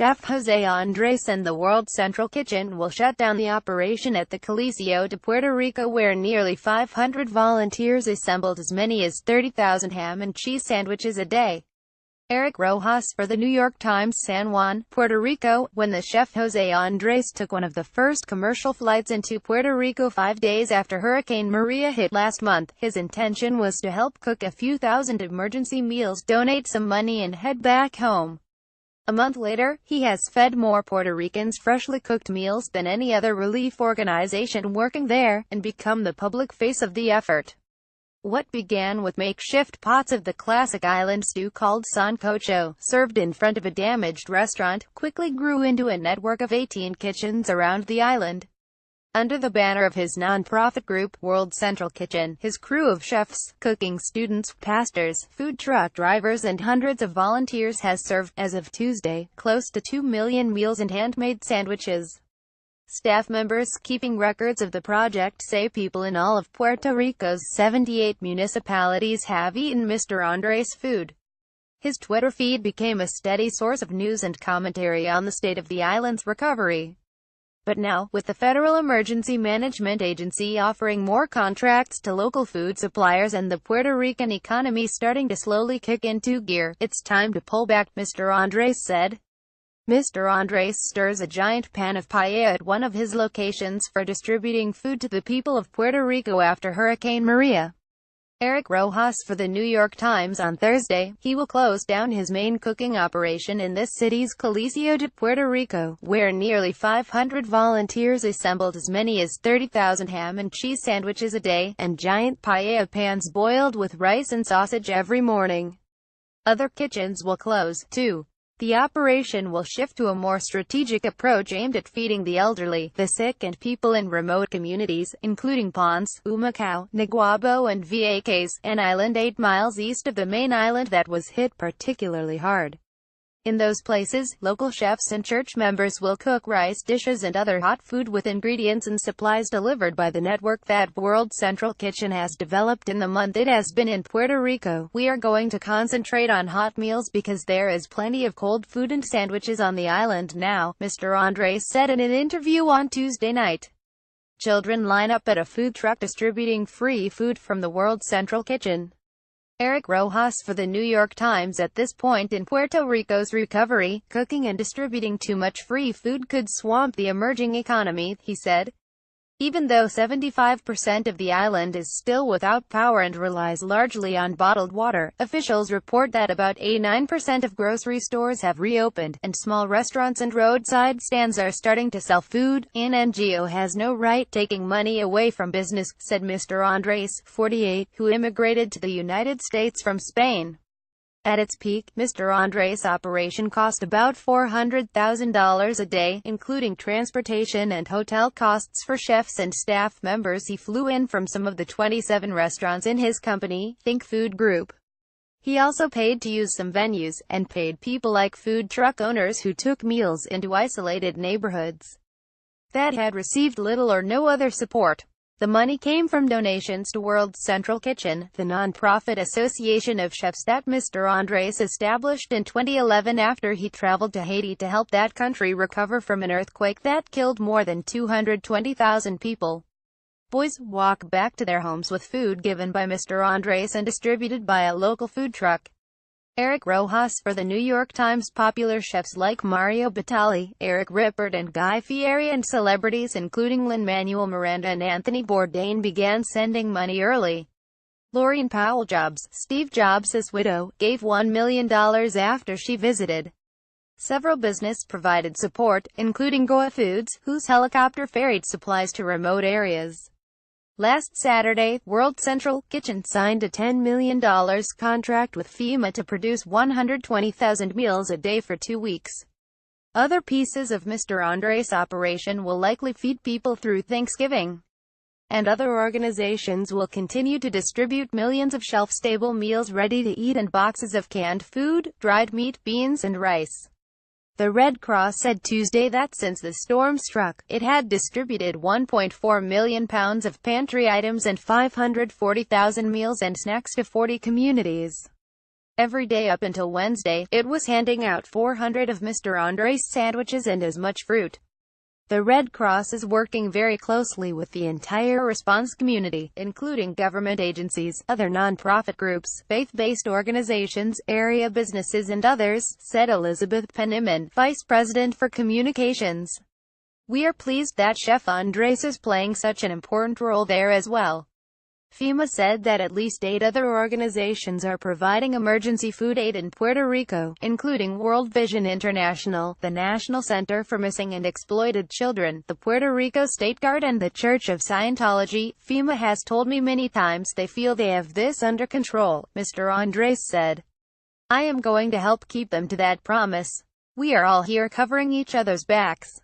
Chef José Andrés and the World Central Kitchen will shut down the operation at the Coliseo de Puerto Rico, where nearly 500 volunteers assembled as many as 30,000 ham and cheese sandwiches a day. Eric Rojas for the New York Times. San Juan, Puerto Rico. When the chef José Andrés took one of the first commercial flights into Puerto Rico 5 days after Hurricane Maria hit last month, his intention was to help cook a few thousand emergency meals, donate some money and head back home. A month later, he has fed more Puerto Ricans freshly cooked meals than any other relief organization working there, and become the public face of the effort. What began with makeshift pots of the classic island stew called sancocho, served in front of a damaged restaurant, quickly grew into a network of 18 kitchens around the island. Under the banner of his non-profit group, World Central Kitchen, his crew of chefs, cooking students, pastors, food truck drivers and hundreds of volunteers has served, as of Tuesday, close to 2 million meals and handmade sandwiches. Staff members keeping records of the project say people in all of Puerto Rico's 78 municipalities have eaten Mr. Andrés' food. His Twitter feed became a steady source of news and commentary on the state of the island's recovery. But now, with the Federal Emergency Management Agency offering more contracts to local food suppliers and the Puerto Rican economy starting to slowly kick into gear, it's time to pull back, Mr. Andrés said. Mr. Andrés stirs a giant pan of paella at one of his locations for distributing food to the people of Puerto Rico after Hurricane Maria. Eric Rojas for the New York Times. On Thursday, he will close down his main cooking operation in this city's Coliseo de Puerto Rico, where nearly 500 volunteers assembled as many as 30,000 ham and cheese sandwiches a day, and giant paella pans boiled with rice and sausage every morning. Other kitchens will close, too. The operation will shift to a more strategic approach aimed at feeding the elderly, the sick and people in remote communities, including Ponce, Humacao, Naguabo and Vieques, an island 8 miles east of the main island that was hit particularly hard. In those places, local chefs and church members will cook rice dishes and other hot food with ingredients and supplies delivered by the network that World Central Kitchen has developed in the month it has been in Puerto Rico. We are going to concentrate on hot meals because there is plenty of cold food and sandwiches on the island now, Mr. Andrés said in an interview on Tuesday night. Children line up at a food truck distributing free food from the World Central Kitchen. Eric Rojas for the New York Times. At this point in Puerto Rico's recovery, cooking and distributing too much free food could swamp the emerging economy, he said. Even though 75% of the island is still without power and relies largely on bottled water, officials report that about 89% of grocery stores have reopened, and small restaurants and roadside stands are starting to sell food. An NGO has no right taking money away from business, said Mr. Andrés, 48, who immigrated to the United States from Spain. At its peak, Mr. Andrés' operation cost about $400,000 a day, including transportation and hotel costs for chefs and staff members he flew in from some of the 27 restaurants in his company, Think Food Group. He also paid to use some venues, and paid people like food truck owners who took meals into isolated neighborhoods that had received little or no other support. The money came from donations to World Central Kitchen, the non-profit association of chefs that Mr. Andrés established in 2011 after he traveled to Haiti to help that country recover from an earthquake that killed more than 220,000 people. Boys walk back to their homes with food given by Mr. Andrés and distributed by a local food truck. Eric Rojas for the New York Times. Popular chefs like Mario Batali, Eric Rippert and Guy Fieri and celebrities including Lin-Manuel Miranda and Anthony Bourdain began sending money early. Laureen Powell Jobs, Steve Jobs' widow, gave $1 million after she visited. Several business provided support, including Goa Foods, whose helicopter ferried supplies to remote areas. Last Saturday, World Central Kitchen signed a $10 million contract with FEMA to produce 120,000 meals a day for 2 weeks. Other pieces of Mr. Andrés' operation will likely feed people through Thanksgiving. And other organizations will continue to distribute millions of shelf-stable meals ready to eat and boxes of canned food, dried meat, beans and rice. The Red Cross said Tuesday that since the storm struck, it had distributed 1.4 million pounds of pantry items and 540,000 meals and snacks to 40 communities. Every day up until Wednesday, it was handing out 400 of Mr. Andres sandwiches and as much fruit. The Red Cross is working very closely with the entire response community, including government agencies, other non-profit groups, faith-based organizations, area businesses and others, said Elizabeth Penniman, Vice President for Communications. We are pleased that Chef Andres is playing such an important role there as well. FEMA said that at least 8 other organizations are providing emergency food aid in Puerto Rico, including World Vision International, the National Center for Missing and Exploited Children, the Puerto Rico State Guard and the Church of Scientology. FEMA has told me many times they feel they have this under control, Mr. Andres said. I am going to help keep them to that promise. We are all here covering each other's backs.